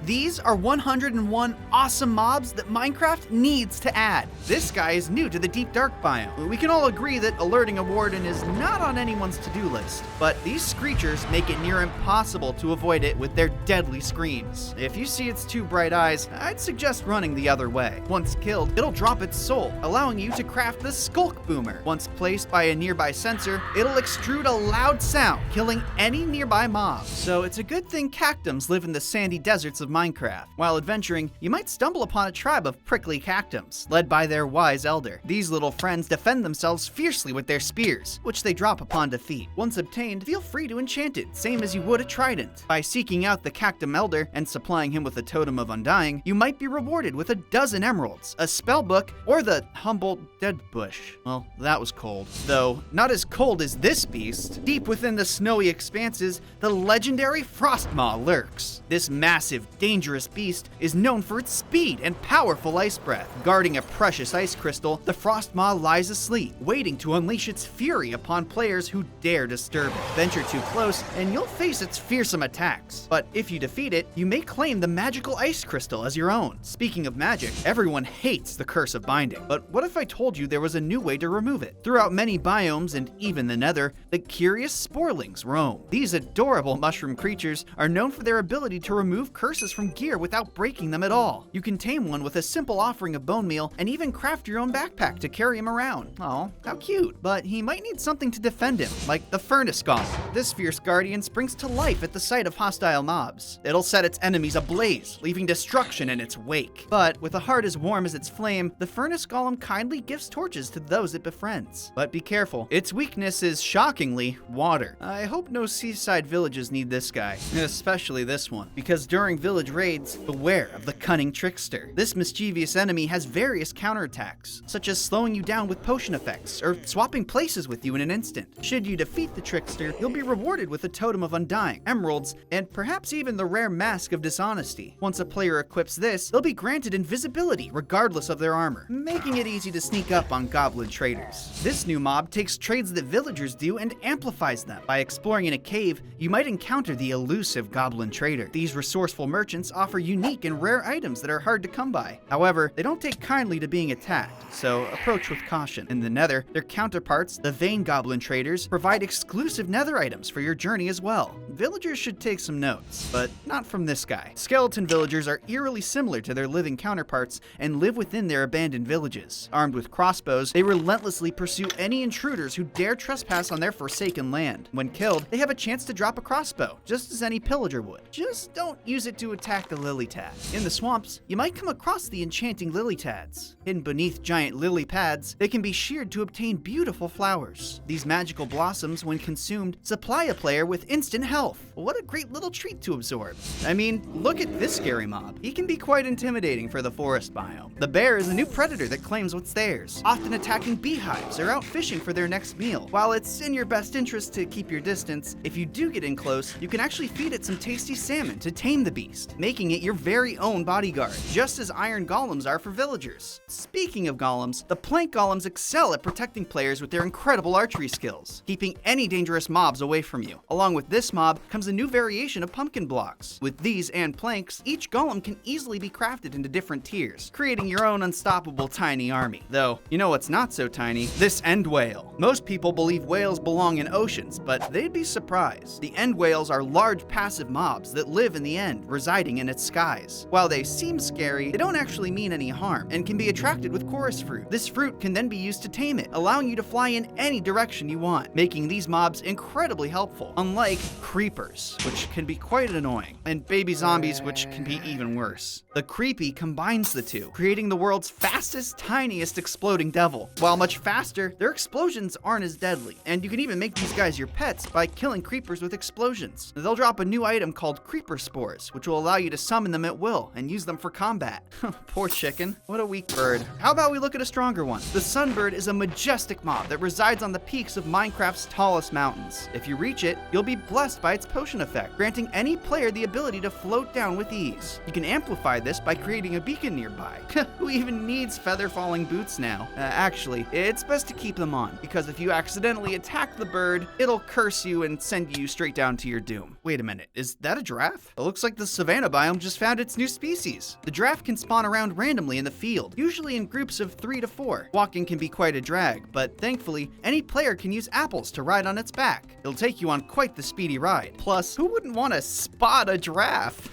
These are 101 awesome mobs that Minecraft needs to add. This guy is new to the Deep Dark biome. We can all agree that alerting a warden is not on anyone's to-do list, but these screechers make it near impossible to avoid it with their deadly screams. If you see its two bright eyes, I'd suggest running the other way. Once killed, it'll drop its soul, allowing you to craft the Skulk Boomer. Once placed by a nearby sensor, it'll extrude a loud sound, killing any nearby mob. So it's a good thing cactums live in the sandy deserts of Minecraft. While adventuring, you might stumble upon a tribe of prickly cactums, led by their wise elder. These little friends defend themselves fiercely with their spears, which they drop upon defeat. Once obtained, feel free to enchant it, same as you would a trident. By seeking out the Cactum Elder and supplying him with a Totem of Undying, you might be rewarded with a dozen emeralds, a spell book, or the humble dead bush. Well, that was cold. Though, not as cold as this beast. Deep within the snowy expanses, the legendary Frostmaw lurks. This massive, dangerous beast is known for its speed and powerful ice breath. Guarding a precious ice crystal, the Frostmaw lies asleep, waiting to unleash its fury upon players who dare disturb it. Venture too close, and you'll face its fearsome attacks. But if you defeat it, you may claim the magical ice crystal as your own. Speaking of magic, everyone hates the Curse of Binding. But what if I told you there was a new way to remove it? Throughout many biomes and even the Nether, the curious Sporlings roam. These adorable mushroom creatures are known for their ability to remove curses from gear without breaking them at all. You can tame one with a simple offering of bone meal and even craft your own backpack to carry him around. Oh, how cute. But he might need something to defend him, like the Furnace Golem. This fierce guardian springs to life at the sight of hostile mobs. It'll set its enemies ablaze, leaving destruction in its wake. But with a heart as warm as its flame, the Furnace Golem kindly gives torches to those it befriends. But be careful, its weakness is shockingly water. I hope no seaside villages need this guy, especially this one, because during village raids, beware of the cunning trickster. This mischievous enemy has various counterattacks, such as slowing you down with potion effects, or swapping places with you in an instant. Should you defeat the trickster, you'll be rewarded with a Totem of Undying, emeralds, and perhaps even the rare Mask of Dishonesty. Once a player equips this, they'll be granted invisibility regardless of their armor, making it easy to sneak up on goblin traders. This new mob takes trades that villagers do and amplifies them. By exploring in a cave, you might encounter the elusive goblin trader. These resourceful merchants offer unique and rare items that are hard to come by. However, they don't take kindly to being attacked, so approach with caution. In the Nether, their counterparts, the Vein Goblin traders, provide exclusive Nether items for your journey as well. Villagers should take some notes, but not from this guy. Skeleton villagers are eerily similar to their living counterparts and live within their abandoned villages. Armed with crossbows, they relentlessly pursue any intruders who dare trespass on their forsaken land. When killed, they have a chance to drop a crossbow, just as any pillager would. Just don't use it to attack the lily tad. In the swamps, you might come across the enchanting lily tads. Hidden beneath giant lily pads, they can be sheared to obtain beautiful flowers. These magical blossoms, when consumed, supply a player with instant health. What a great little treat to absorb. I mean, look at this scary mob. He can be quite intimidating for the forest biome. The bear is a new predator that claims what's theirs, often attacking beehives or out fishing for their next meal. While it's in your best interest to keep your distance, if you do get in close, you can actually feed it some tasty salmon to tame the beast, making it your very own bodyguard, just as iron golems are for villagers. Speaking of golems, the plank golems excel at protecting players with their incredible archery skills, keeping any dangerous mobs away from you. Along with this mob comes a new variation of pumpkin blocks. With these and planks, each golem can easily be crafted into different tiers, creating your own unstoppable tiny army. Though, you know what's not so tiny? This end whale. Most people believe whales belong in oceans, but they'd be surprised. The end whales are large passive mobs that live in the end, residing in its skies. While they seem scary, they don't actually mean any harm, and can be attracted with chorus fruit. This fruit can then be used to tame it, allowing you to fly in any direction you want, making these mobs incredibly helpful, unlike creepers, which can be quite annoying, and baby zombies, which can be even worse. The creepy combines the two, creating the world's fastest, tiniest exploding devil. While much faster, their explosions aren't as deadly, and you can even make these guys your pets by killing creepers with explosions. They'll drop a new item called Creeper Spores, which will allow you to summon them at will and use them for combat. Poor chicken, what a weak bird. How about we look at a stronger one? The Sunbird is a majestic mob that resides on the peaks of Minecraft's tallest mountains. If you reach it, you'll be blessed by its potion effect, granting any player the ability to float down with ease. You can amplify this by creating a beacon nearby. Who even needs feather falling boots now? Actually, it's best to keep them on, because if you accidentally attack the bird, it'll curse you and send you straight down to your doom. Wait a minute, is that a giraffe? It looks like the savannah savanna biome just found its new species. The giraffe can spawn around randomly in the field, usually in groups of 3 to 4. Walking can be quite a drag, but thankfully, any player can use apples to ride on its back. It'll take you on quite the speedy ride. Plus, who wouldn't want to spot a giraffe?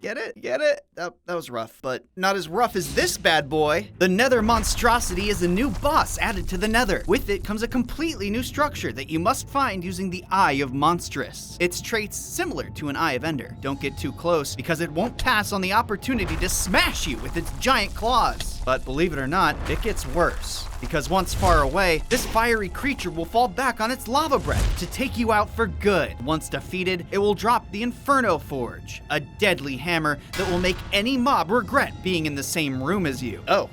Get it? Get it? That was rough, but not as rough as this bad boy. The Nether Monstrosity is a new boss added to the Nether. With it comes a completely new structure that you must find using the Eye of Monstrous. Its traits similar to an Eye of Ender. Don't get too close because it won't pass on the opportunity to smash you with its giant claws. But believe it or not, it gets worse. Because once far away, this fiery creature will fall back on its lava breath to take you out for good. Once defeated, it will drop the Inferno Forge, a deadly hammer that will make any mob regret being in the same room as you. Oh,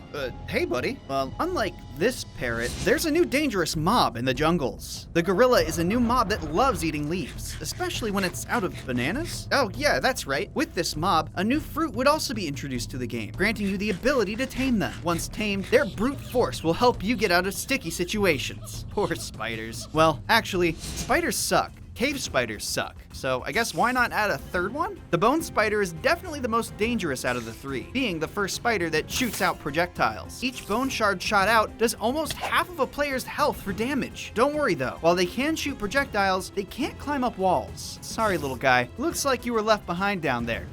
hey buddy. Well, unlike this parrot, there's a new dangerous mob in the jungles. The gorilla is a new mob that loves eating leaves, especially when it's out of bananas. Oh yeah, that's right. With this mob, a new fruit would also be introduced to the game, granting you the ability to tame them. Once tamed, their brute force will help you get out of sticky situations. Poor spiders. Well, actually, spiders suck. Cave spiders suck, so I guess why not add a third one? The bone spider is definitely the most dangerous out of the 3, being the first spider that shoots out projectiles. Each bone shard shot out does almost half of a player's health for damage. Don't worry though, while they can shoot projectiles, they can't climb up walls. Sorry little guy, looks like you were left behind down there.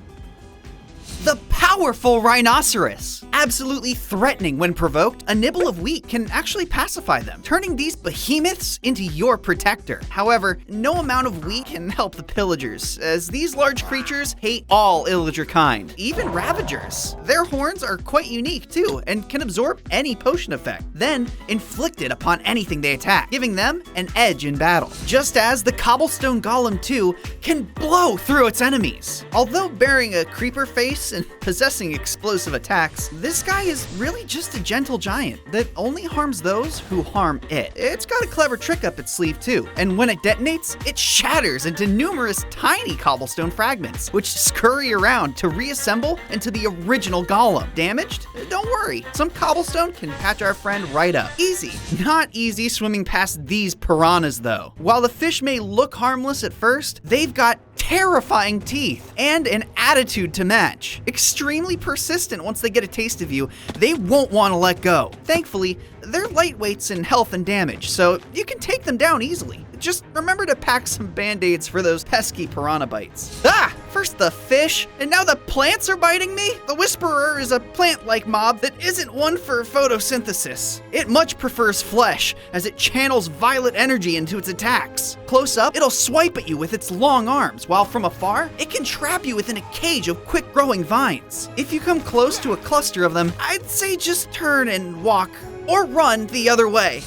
The powerful rhinoceros! Absolutely threatening when provoked, a nibble of wheat can actually pacify them, turning these behemoths into your protector. However, no amount of wheat can help the pillagers, as these large creatures hate all illager kind, even ravagers. Their horns are quite unique too, and can absorb any potion effect, then inflict it upon anything they attack, giving them an edge in battle. Just as the cobblestone golem too can blow through its enemies. Although bearing a creeper face and possessing explosive attacks, this guy is really just a gentle giant that only harms those who harm it. It's got a clever trick up its sleeve too, and when it detonates, it shatters into numerous tiny cobblestone fragments, which scurry around to reassemble into the original golem. Damaged? Don't worry, some cobblestone can patch our friend right up. Easy. Not easy swimming past these piranhas though. While the fish may look harmless at first, they've got terrifying teeth and an attitude to match. Extremely persistent once they get a taste of you, they won't want to let go. Thankfully, they're lightweights in health and damage, so you can take them down easily. Just remember to pack some band-aids for those pesky piranha bites. Ah! First the fish, and now the plants are biting me? The Whisperer is a plant-like mob that isn't one for photosynthesis. It much prefers flesh, as it channels violet energy into its attacks. Close up, it'll swipe at you with its long arms, while from afar, it can trap you within a cage of quick-growing vines. If you come close to a cluster of them, I'd say just turn and walk, or run the other way.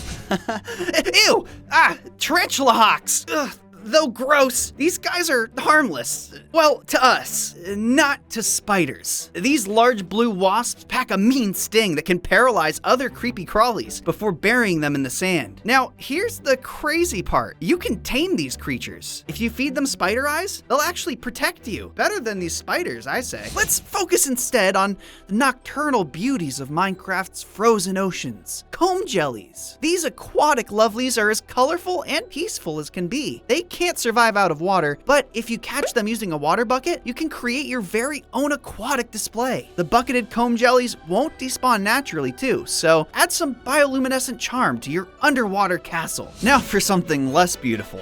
Ew! Ah, tarantula hawks! Ugh. Though gross, these guys are harmless. Well, to us, not to spiders. These large blue wasps pack a mean sting that can paralyze other creepy crawlies before burying them in the sand. Now, here's the crazy part. You can tame these creatures. If you feed them spider eyes, they'll actually protect you. Better than these spiders, I say. Let's focus instead on the nocturnal beauties of Minecraft's frozen oceans. Comb jellies. These aquatic lovelies are as colorful and peaceful as can be. They can't survive out of water, but if you catch them using a water bucket, you can create your very own aquatic display. The bucketed comb jellies won't despawn naturally too, so add some bioluminescent charm to your underwater castle. Now for something less beautiful,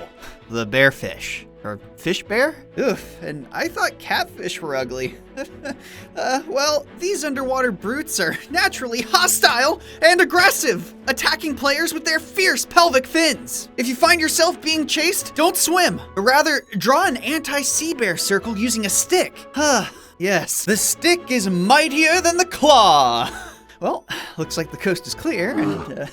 the bearfish. Or fish bear? Oof, and I thought catfish were ugly. Well, these underwater brutes are naturally hostile and aggressive, attacking players with their fierce pelvic fins. If you find yourself being chased, don't swim, but rather draw an anti-sea bear circle using a stick. Yes, the stick is mightier than the claw. Well, looks like the coast is clear, and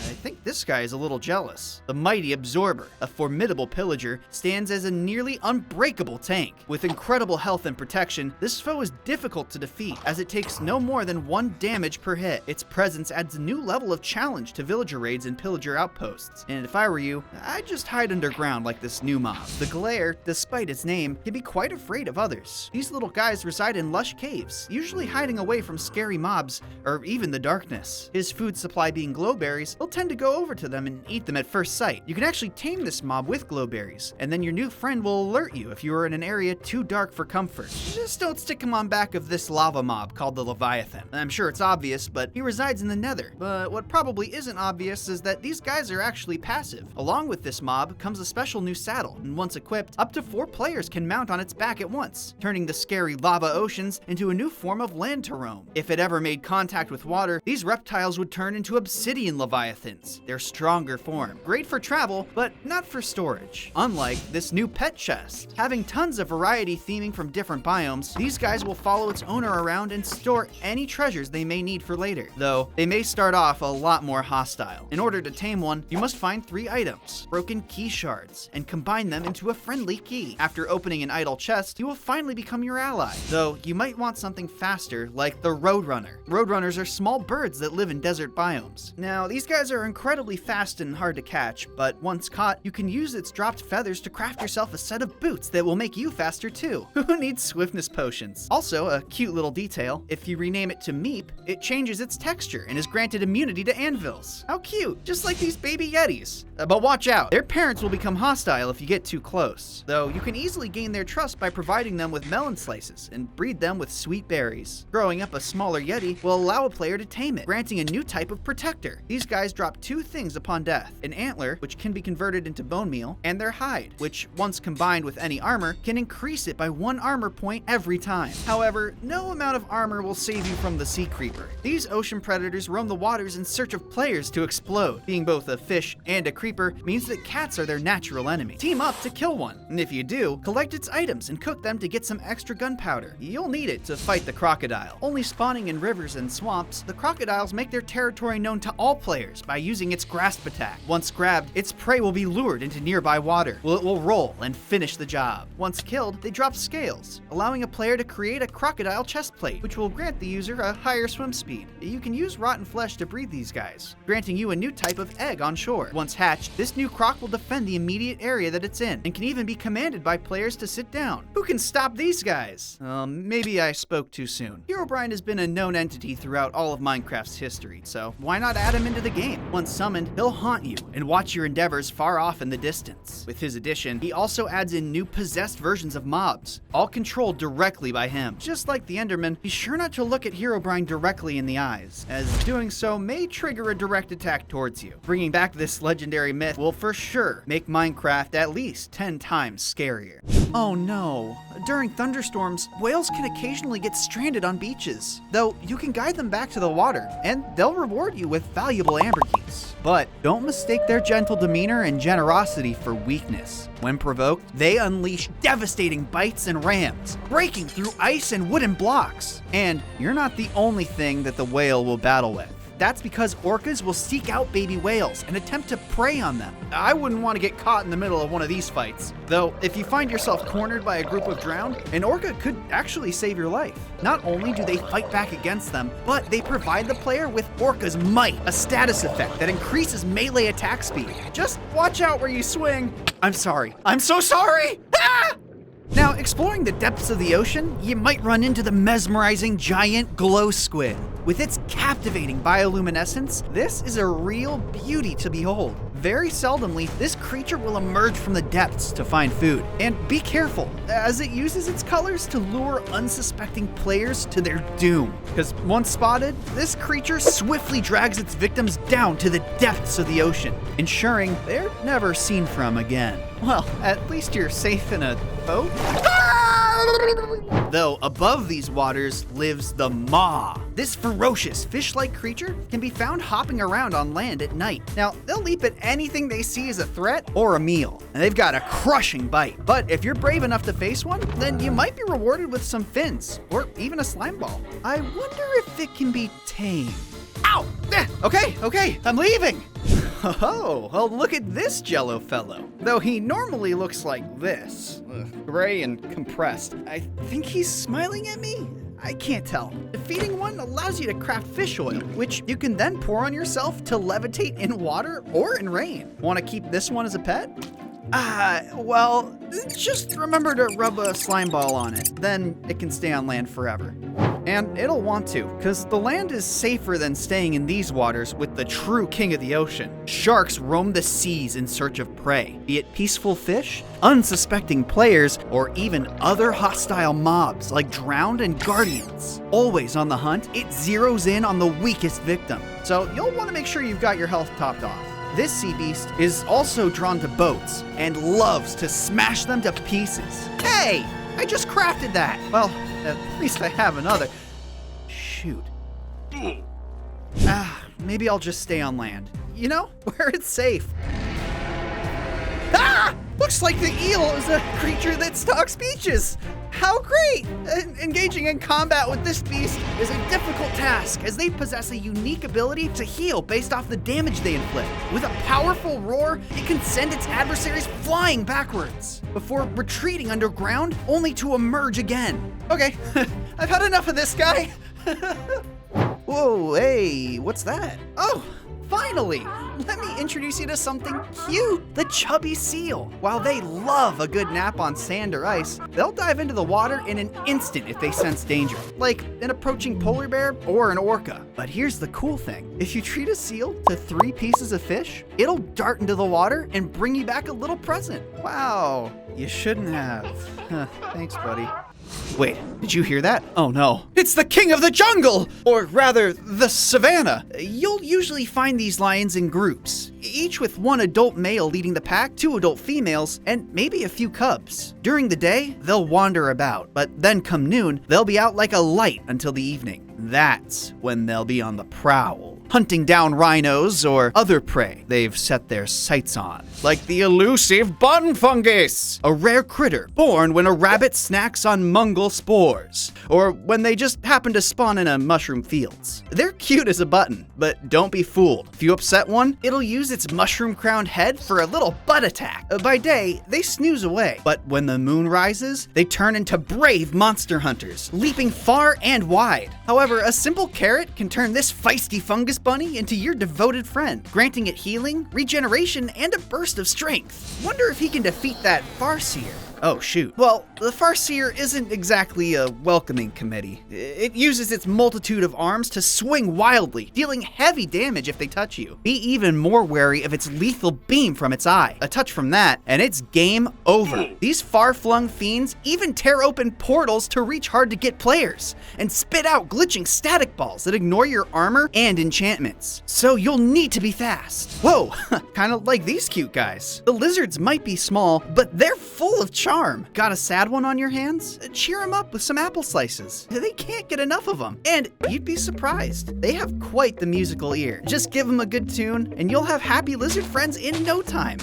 I think this guy is a little jealous. The mighty Absorber, a formidable pillager, stands as a nearly unbreakable tank. With incredible health and protection, this foe is difficult to defeat, as it takes no more than 1 damage per hit. Its presence adds a new level of challenge to villager raids and pillager outposts. And if I were you, I'd just hide underground like this new mob. The Glare, despite its name, can be quite afraid of others. These little guys reside in lush caves, usually hiding away from scary mobs, or even the darkness. His food supply being glowberries, he'll tend to go over to them and eat them at first sight. You can actually tame this mob with glowberries, and then your new friend will alert you if you are in an area too dark for comfort. Just don't stick him on back of this lava mob called the Leviathan. I'm sure it's obvious, but he resides in the Nether. But what probably isn't obvious is that these guys are actually passive. Along with this mob comes a special new saddle, and once equipped, up to 4 players can mount on its back at once, turning the scary lava oceans into a new form of land to roam. If it ever made contact with water, these reptiles would turn into obsidian leviathans, their stronger form. Great for travel, but not for storage. Unlike this new pet chest. Having tons of variety theming from different biomes, these guys will follow its owner around and store any treasures they may need for later, though they may start off a lot more hostile. In order to tame one, you must find 3 items, broken key shards, and combine them into a friendly key. After opening an idle chest, he will finally become your ally, though you might want something faster like the Roadrunner. Roadrunners are small birds that live in desert biomes. Now, these guys are incredibly fast and hard to catch, but once caught, you can use its dropped feathers to craft yourself a set of boots that will make you faster too. Who needs swiftness potions? Also, a cute little detail, if you rename it to Meep, it changes its texture and is granted immunity to anvils. How cute, just like these baby yetis. But watch out, their parents will become hostile if you get too close, though you can easily gain their trust by providing them with melon slices and breed them with sweet berries. Growing up a smaller yeti will allow a player to tame it, granting a new type of protector. These guys drop 2 things upon death, an antler, which can be converted into bone meal, and their hide, which once combined with any armor, can increase it by 1 armor point every time. However, no amount of armor will save you from the sea creeper. These ocean predators roam the waters in search of players to explode. Being both a fish and a creeper means that cats are their natural enemy. Team up to kill one, and if you do, collect its items and cook them to get some extra gunpowder. You'll need it to fight the crocodile. Only spawning in rivers and swamps, the crocodiles make their territory known to all players by using its grasp attack. Once grabbed, its prey will be lured into nearby water. It will roll and finish the job. Once killed, they drop scales, allowing a player to create a crocodile chest plate, which will grant the user a higher swim speed. You can use rotten flesh to breed these guys, granting you a new type of egg on shore. Once hatched, this new croc will defend the immediate area that it's in, and can even be commanded by players to sit down. Who can stop these guys? Maybe I spoke too soon. Herobrine has been a known entity throughout all of Minecraft's history, so why not add him into the game? Once summoned, he'll haunt you and watch your endeavors far off in the distance. With his addition, he also adds in new possessed versions of mobs, all controlled directly by him. Just like the Enderman, be sure not to look at Herobrine directly in the eyes, as doing so may trigger a direct attack towards you. Bringing back this legendary myth will for sure make Minecraft at least 10 times scarier. Oh no. During thunderstorms, whales can occasionally get stranded on beaches, though you can guide them back to the water, and they'll reward you with valuable amberkeys. But don't mistake their gentle demeanor and generosity for weakness. When provoked, they unleash devastating bites and rams, breaking through ice and wooden blocks. And you're not the only thing that the whale will battle with. That's because orcas will seek out baby whales and attempt to prey on them. I wouldn't want to get caught in the middle of one of these fights. Though, if you find yourself cornered by a group of drowned, an orca could actually save your life. Not only do they fight back against them, but they provide the player with Orca's Might, a status effect that increases melee attack speed. Just watch out where you swing. I'm sorry. I'm so sorry! Ah! Now, exploring the depths of the ocean, you might run into the mesmerizing giant glow squid. With its captivating bioluminescence, this is a real beauty to behold. Very seldomly, this creature will emerge from the depths to find food. And be careful, as it uses its colors to lure unsuspecting players to their doom. Because once spotted, this creature swiftly drags its victims down to the depths of the ocean, ensuring they're never seen from again. Well, at least you're safe in a boat. Though above these waters lives the Maw. This ferocious fish-like creature can be found hopping around on land at night. Now, they'll leap at anything they see as a threat or a meal, and they've got a crushing bite. But if you're brave enough to face one, then you might be rewarded with some fins, or even a slime ball. I wonder if it can be tamed. Ow! Okay, I'm leaving! Oh, well, look at this jello fellow. Though he normally looks like this, gray and compressed. I think he's smiling at me? I can't tell. Defeating one allows you to craft fish oil, which you can then pour on yourself to levitate in water or in rain. Want to keep this one as a pet? Well, just remember to rub a slime ball on it. Then it can stay on land forever. And it'll want to, because the land is safer than staying in these waters with the true king of the ocean. Sharks roam the seas in search of prey, be it peaceful fish, unsuspecting players, or even other hostile mobs like drowned and guardians. Always on the hunt, it zeroes in on the weakest victim. So you'll want to make sure you've got your health topped off. This sea beast is also drawn to boats and loves to smash them to pieces. Hey, I just crafted that. Well, at least I have another. Shoot. Maybe I'll just stay on land. You know, where it's safe. Ah! Looks like the eel is a creature that stalks beaches. How great! Engaging in combat with this beast is a difficult task, as they possess a unique ability to heal based off the damage they inflict. With a powerful roar, it can send its adversaries flying backwards, before retreating underground, only to emerge again. Okay, I've had enough of this guy. Whoa, hey, what's that? Oh, finally! Let me introduce you to something cute, the chubby seal. While they love a good nap on sand or ice, they'll dive into the water in an instant if they sense danger, like an approaching polar bear or an orca. But here's the cool thing. If you treat a seal to 3 pieces of fish, it'll dart into the water and bring you back a little present. Wow, you shouldn't have. Thanks, buddy. Wait, did you hear that? Oh no. It's the king of the jungle! Or rather, the savannah. You'll usually find these lions in groups, each with 1 adult male leading the pack, 2 adult females, and maybe a few cubs. During the day, they'll wander about, but then come noon, they'll be out like a light until the evening. That's when they'll be on the prowl, hunting down rhinos or other prey they've set their sights on, like the elusive bun fungus, a rare critter born when a rabbit snacks on mungal spores, or when they just happen to spawn in a mushroom fields. They're cute as a button, but don't be fooled. If you upset one, it'll use its mushroom-crowned head for a little butt attack. By day, they snooze away, but when the moon rises, they turn into brave monster hunters, leaping far and wide. However, a simple carrot can turn this feisty fungus bunny into your devoted friend, granting it healing, regeneration, and a burst of strength. Wonder if he can defeat that Farseer. Oh shoot. Well, the Farseer isn't exactly a welcoming committee. It uses its multitude of arms to swing wildly, dealing heavy damage if they touch you. Be even more wary of its lethal beam from its eye. A touch from that, and it's game over. These far-flung fiends even tear open portals to reach hard-to-get players, and spit out glitching static balls that ignore your armor and enchantments. So you'll need to be fast. Whoa, kind of like these cute guys. The lizards might be small, but they're full of charm. Got a sad one on your hands? Cheer them up with some apple slices. They can't get enough of them. And you'd be surprised. They have quite the musical ear. Just give them a good tune, and you'll have happy lizard friends in no time.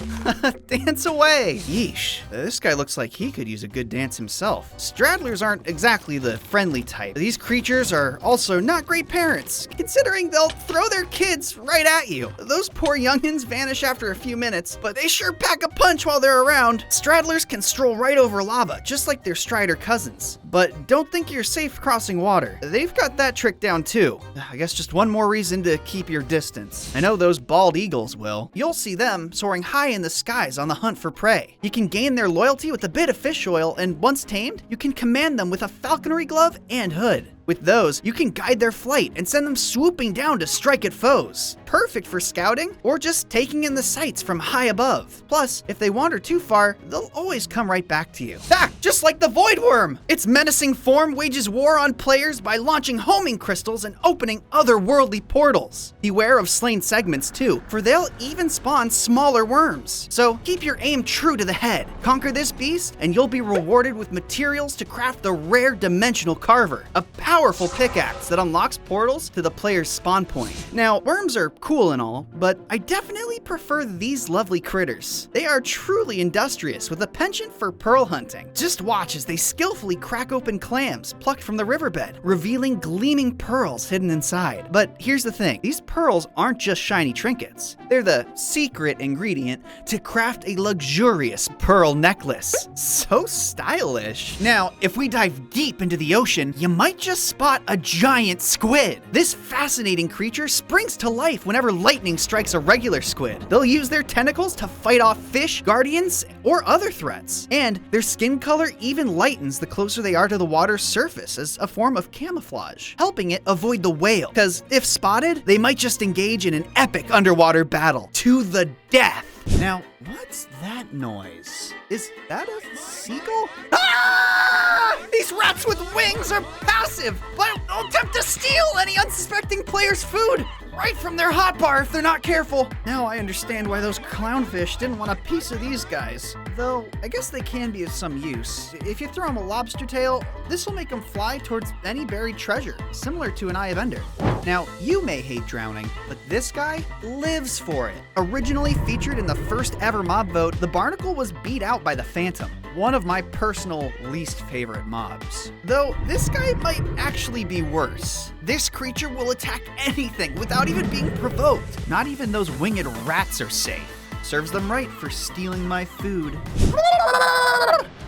Dance away. Yeesh. This guy looks like he could use a good dance himself. Straddlers aren't exactly the friendly type. These creatures are also not great parents, considering they'll throw their kids right at you. Those poor youngins vanish after a few minutes, but they sure pack a punch while they're around. Straddlers can stroll right over lava, just like their Strider cousins. But don't think you're safe crossing water. They've got that trick down too. I guess just one more reason to keep your distance. I know those bald eagles will. You'll see them soaring high in the skies on the hunt for prey. You can gain their loyalty with a bit of fish oil, and once tamed, you can command them with a falconry glove and hood. With those, you can guide their flight and send them swooping down to strike at foes. Perfect for scouting or just taking in the sights from high above. Plus, if they wander too far, they'll always come right back to you. Just like the Void Worm! Its menacing form wages war on players by launching homing crystals and opening otherworldly portals. Beware of slain segments too, for they'll even spawn smaller worms. So keep your aim true to the head. Conquer this beast, and you'll be rewarded with materials to craft the rare Dimensional Carver, a powerful pickaxe that unlocks portals to the player's spawn point. Now, worms are cool and all, but I definitely prefer these lovely critters. They are truly industrious with a penchant for pearl hunting. Just watch as they skillfully crack open clams plucked from the riverbed, revealing gleaming pearls hidden inside. But here's the thing, these pearls aren't just shiny trinkets. They're the secret ingredient to craft a luxurious pearl necklace. So stylish. Now, if we dive deep into the ocean, you might just spot a giant squid. This fascinating creature springs to life whenever lightning strikes a regular squid. They'll use their tentacles to fight off fish, guardians, or other threats. And their skin color even lightens the closer they are to the water's surface as a form of camouflage, helping it avoid the whale. Because if spotted, they might just engage in an epic underwater battle to the death. Now, what's that noise? Is that a seagull? Ah! These rats with wings are passive, but they'll attempt to steal any unsuspecting player's food right from their hotbar if they're not careful. Now I understand why those clownfish didn't want a piece of these guys. Though, I guess they can be of some use. If you throw them a lobster tail, this will make them fly towards any buried treasure, similar to an Eye of Ender. Now, you may hate drowning, but this guy lives for it. Originally featured in the first ever mob vote, the barnacle was beat out by the Phantom, one of my personal least favorite mobs. Though, this guy might actually be worse. This creature will attack anything without even being provoked. Not even those winged rats are safe. Serves them right for stealing my food.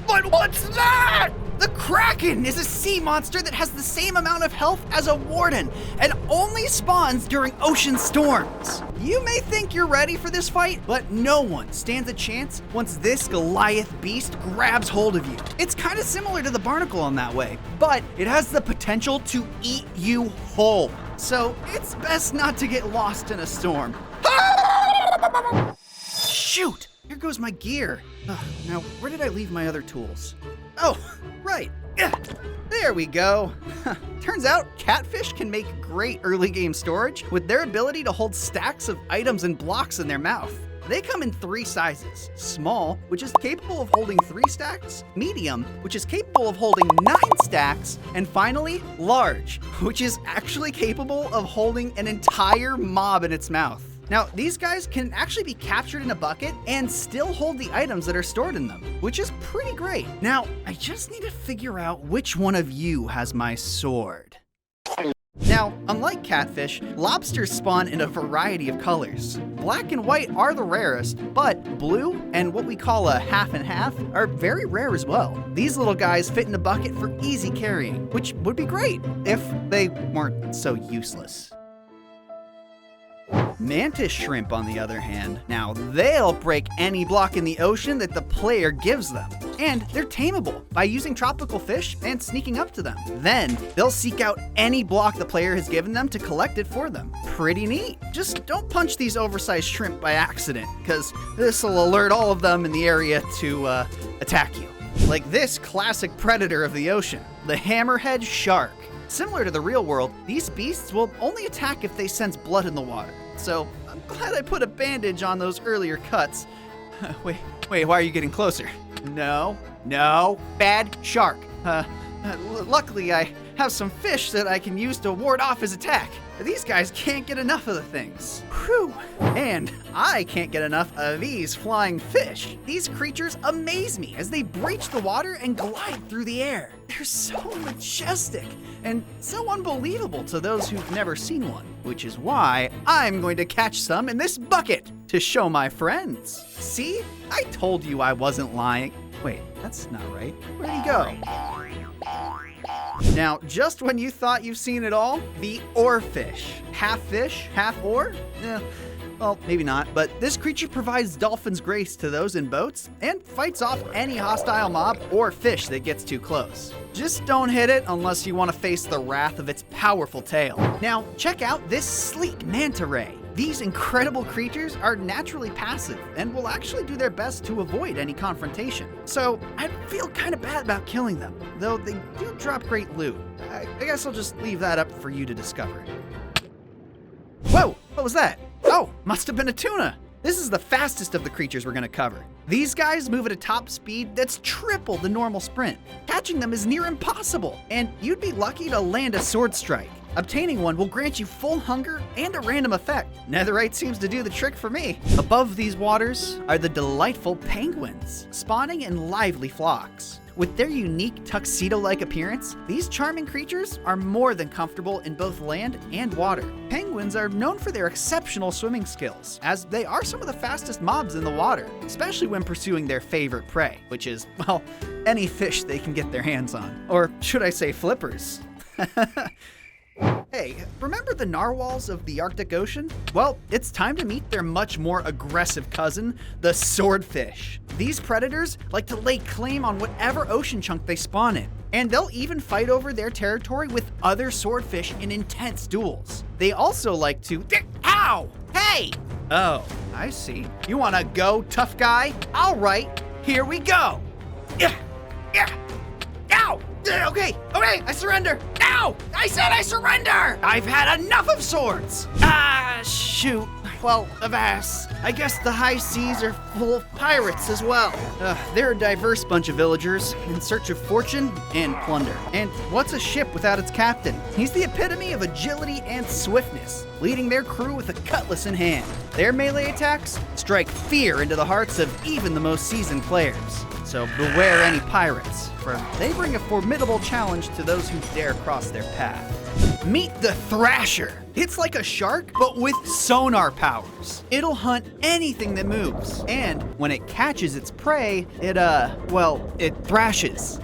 But what's that? The Kraken is a sea monster that has the same amount of health as a warden and only spawns during ocean storms. You may think you're ready for this fight, but no one stands a chance once this Goliath beast grabs hold of you. It's kind of similar to the barnacle in that way, but it has the potential to eat you whole. So it's best not to get lost in a storm. Shoot! Here goes my gear. Now, where did I leave my other tools? Oh, right. There we go. Turns out catfish can make great early game storage with their ability to hold stacks of items and blocks in their mouth. They come in 3 sizes: small, which is capable of holding 3 stacks, medium, which is capable of holding 9 stacks, and finally, large, which is actually capable of holding an entire mob in its mouth. Now, these guys can actually be captured in a bucket and still hold the items that are stored in them, which is pretty great. Now, I just need to figure out which one of you has my sword. Now, unlike catfish, lobsters spawn in a variety of colors. Black and white are the rarest, but blue and what we call a half and half are very rare as well. These little guys fit in a bucket for easy carrying, which would be great if they weren't so useless. Mantis shrimp, on the other hand, now they'll break any block in the ocean that the player gives them. And they're tameable by using tropical fish and sneaking up to them. Then, they'll seek out any block the player has given them to collect it for them. Pretty neat. Just don't punch these oversized shrimp by accident, because this will alert all of them in the area to attack you. Like this classic predator of the ocean, the hammerhead shark. Similar to the real world, these beasts will only attack if they sense blood in the water. So, I'm glad I put a bandage on those earlier cuts. Wait, why are you getting closer? No, bad shark. Luckily I have some fish that I can use to ward off his attack. These guys can't get enough of the things. Whew. And I can't get enough of these flying fish. These creatures amaze me as they breach the water and glide through the air. They're so majestic and so unbelievable to those who've never seen one, which is why I'm going to catch some in this bucket to show my friends. See? I told you I wasn't lying. Wait, that's not right. Where'd he go? Now, just when you thought you've seen it all, the oarfish. Half fish, half oar? Well, maybe not, but this creature provides dolphin's grace to those in boats and fights off any hostile mob or fish that gets too close. Just don't hit it unless you want to face the wrath of its powerful tail. Now, check out this sleek manta ray. These incredible creatures are naturally passive and will actually do their best to avoid any confrontation. So I feel kind of bad about killing them, though they do drop great loot. I guess I'll just leave that up for you to discover. Whoa, what was that? Oh, must have been a tuna. This is the fastest of the creatures we're gonna cover. These guys move at a top speed that's triple the normal sprint. Catching them is near impossible, and you'd be lucky to land a sword strike. Obtaining one will grant you full hunger and a random effect. Netherite seems to do the trick for me. Above these waters are the delightful penguins, spawning in lively flocks. With their unique tuxedo-like appearance, these charming creatures are more than comfortable in both land and water. Penguins are known for their exceptional swimming skills, as they are some of the fastest mobs in the water, especially when pursuing their favorite prey, which is, well, any fish they can get their hands on. Or should I say flippers? Hey, remember the narwhals of the Arctic Ocean? Well, it's time to meet their much more aggressive cousin, the swordfish. These predators like to lay claim on whatever ocean chunk they spawn in, and they'll even fight over their territory with other swordfish in intense duels. They also like to... Ow! Hey! Oh, I see. You wanna go, tough guy? All right, here we go. Yeah! Ow! Okay, I surrender. Ow! I said I surrender! I've had enough of swords. Shoot. Well, avast. I guess the high seas are full of pirates as well. They're a diverse bunch of villagers in search of fortune and plunder. And what's a ship without its captain? He's the epitome of agility and swiftness, leading their crew with a cutlass in hand. Their melee attacks strike fear into the hearts of even the most seasoned players. So beware any pirates, for they bring a formidable challenge to those who dare cross their path. Meet the Thrasher. It's like a shark, but with sonar powers. It'll hunt anything that moves, and when it catches its prey, it thrashes.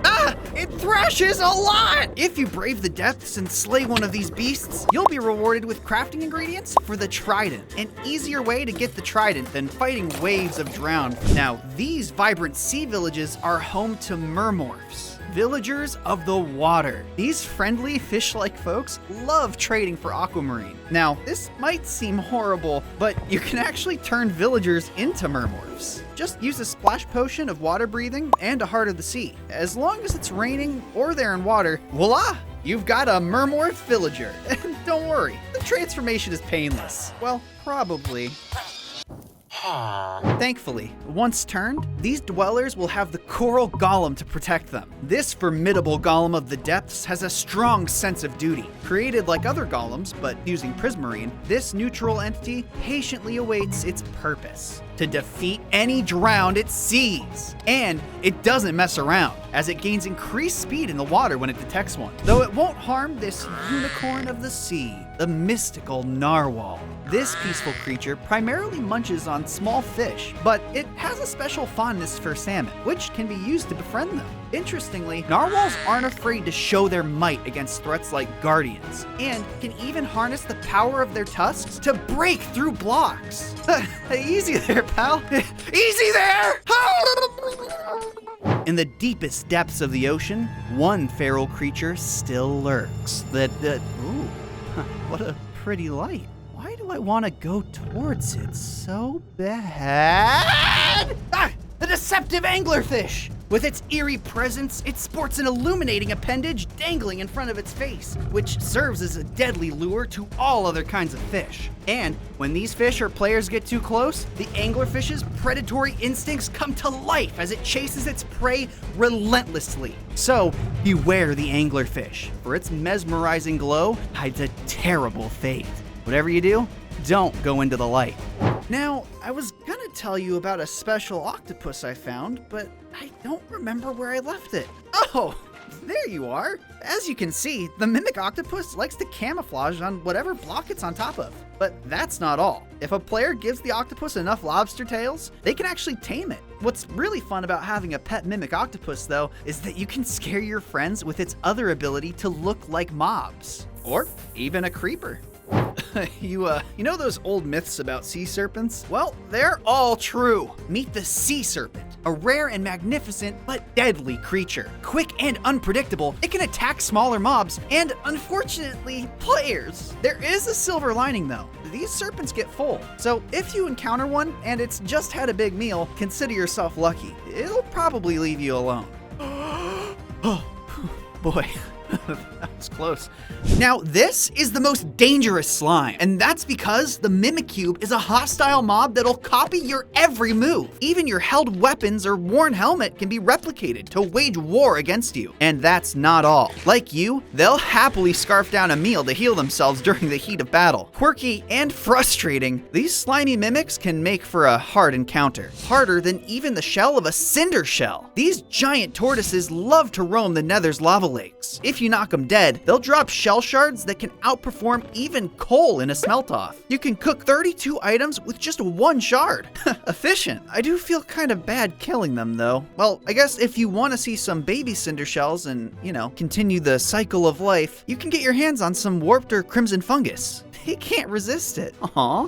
It thrashes a lot! If you brave the depths and slay one of these beasts, you'll be rewarded with crafting ingredients for the Trident, an easier way to get the Trident than fighting waves of drowned. Now, these vibrant sea villages are home to mermorphs, villagers of the water. These friendly fish-like folks love trading for aquamarine. Now, this might seem horrible, but you can actually turn villagers into mermorphs. Just use a splash potion of water breathing and a heart of the sea. As long as it's raining or they're in water, voila! You've got a mermorph villager. And don't worry, the transformation is painless. Well, probably. Thankfully, once turned, these dwellers will have the coral golem to protect them. This formidable golem of the depths has a strong sense of duty. Created like other golems, but using prismarine, this neutral entity patiently awaits its purpose: to defeat any drowned it sees. And it doesn't mess around, as it gains increased speed in the water when it detects one. Though it won't harm this unicorn of the sea, the mystical narwhal. This peaceful creature primarily munches on small fish, but it has a special fondness for salmon, which can be used to befriend them. Interestingly, narwhals aren't afraid to show their might against threats like guardians, and can even harness the power of their tusks to break through blocks. Easy there, pal. Easy there! In the deepest depths of the ocean, one feral creature still lurks. Ooh, what a pretty light. Why do I want to go towards it so bad? The deceptive anglerfish! With its eerie presence, it sports an illuminating appendage dangling in front of its face, which serves as a deadly lure to all other kinds of fish. And when these fish or players get too close, the anglerfish's predatory instincts come to life as it chases its prey relentlessly. So beware the anglerfish, for its mesmerizing glow hides a terrible fate. Whatever you do, don't go into the light. Now, I was gonna tell you about a special octopus I found, but I don't remember where I left it. Oh, there you are. As you can see, the mimic octopus likes to camouflage on whatever block it's on top of. But that's not all. If a player gives the octopus enough lobster tails, they can actually tame it. What's really fun about having a pet mimic octopus, though, is that you can scare your friends with its other ability to look like mobs. Or even a creeper. You know those old myths about sea serpents? Well, they're all true. Meet the sea serpent, a rare and magnificent but deadly creature. Quick and unpredictable, it can attack smaller mobs and, unfortunately, players. There is a silver lining though. These serpents get full, so if you encounter one and it's just had a big meal, consider yourself lucky. It'll probably leave you alone. Oh, boy. That was close. Now, this is the most dangerous slime, and that's because the Mimikyu is a hostile mob that'll copy your every move. Even your held weapons or worn helmet can be replicated to wage war against you. And that's not all. Like you, they'll happily scarf down a meal to heal themselves during the heat of battle. Quirky and frustrating, these slimy mimics can make for a hard encounter. Harder than even the shell of a cinder shell. These giant tortoises love to roam the Nether's lava lakes. If you knock them dead, Instead, they'll drop shell shards that can outperform even coal in a smelt-off. You can cook 32 items with just one shard. Efficient. I do feel kind of bad killing them though. Well, I guess if you want to see some baby cinder shells and, continue the cycle of life, you can get your hands on some warped or crimson fungus. They can't resist it.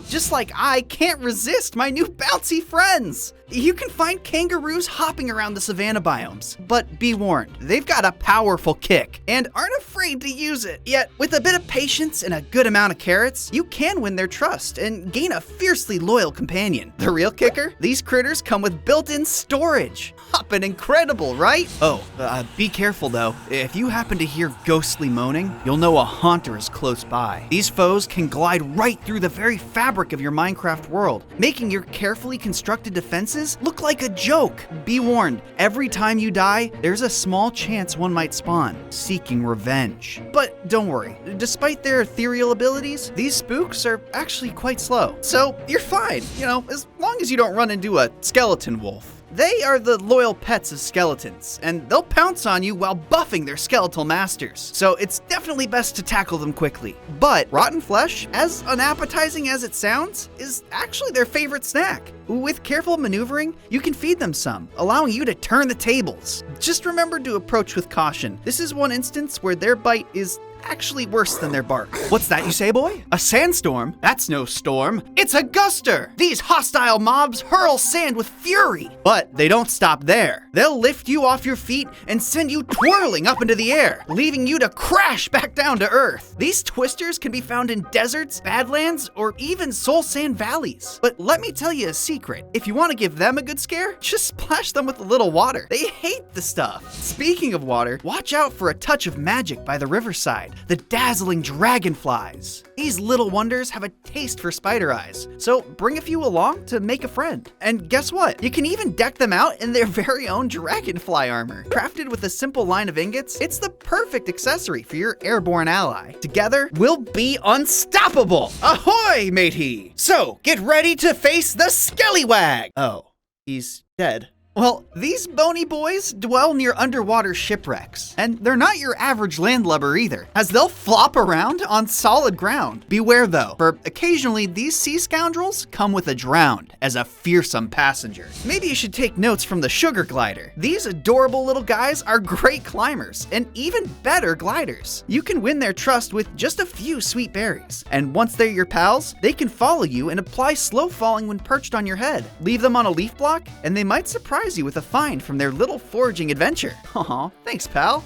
Just like I can't resist my new bouncy friends. You can find kangaroos hopping around the savanna biomes, but be warned, they've got a powerful kick and aren't afraid to use it. Yet, with a bit of patience and a good amount of carrots, you can win their trust and gain a fiercely loyal companion. The real kicker? These critters come with built-in storage. Hoppin' incredible, right? Be careful though. If you happen to hear ghostly moaning, you'll know a haunter is close by. These foes can glide right through the very fabric of your Minecraft world, making your carefully constructed defenses look like a joke. Be warned, every time you die, there's a small chance one might spawn, seeking revenge. But don't worry, despite their ethereal abilities, these spooks are actually quite slow. So you're fine, as long as you don't run into a skeleton wolf. They are the loyal pets of skeletons, and they'll pounce on you while buffing their skeletal masters. So it's definitely best to tackle them quickly. But rotten flesh, as unappetizing as it sounds, is actually their favorite snack. With careful maneuvering, you can feed them some, allowing you to turn the tables. Just remember to approach with caution. This is one instance where their bite is actually worse than their bark. What's that you say, boy? A sandstorm? That's no storm. It's a guster! These hostile mobs hurl sand with fury. But they don't stop there. They'll lift you off your feet and send you twirling up into the air, leaving you to crash back down to earth. These twisters can be found in deserts, badlands, or even soul sand valleys. But let me tell you a secret. If you want to give them a good scare, just splash them with a little water. They hate the stuff. Speaking of water, watch out for a touch of magic by the riverside. The dazzling dragonflies. These little wonders have a taste for spider eyes, so bring a few along to make a friend. And guess what? You can even deck them out in their very own dragonfly armor. Crafted with a simple line of ingots, it's the perfect accessory for your airborne ally. Together, we'll be unstoppable! Ahoy, matey! So, get ready to face the Skellywag! Oh, he's dead. Well, these bony boys dwell near underwater shipwrecks, and they're not your average landlubber either, as they'll flop around on solid ground. Beware though, for occasionally these sea scoundrels come with a drowned as a fearsome passenger. Maybe you should take notes from the sugar glider. These adorable little guys are great climbers, and even better gliders. You can win their trust with just a few sweet berries, and once they're your pals, they can follow you and apply slow falling when perched on your head. Leave them on a leaf block, and they might surprise you with a find from their little foraging adventure. Aw, thanks, pal.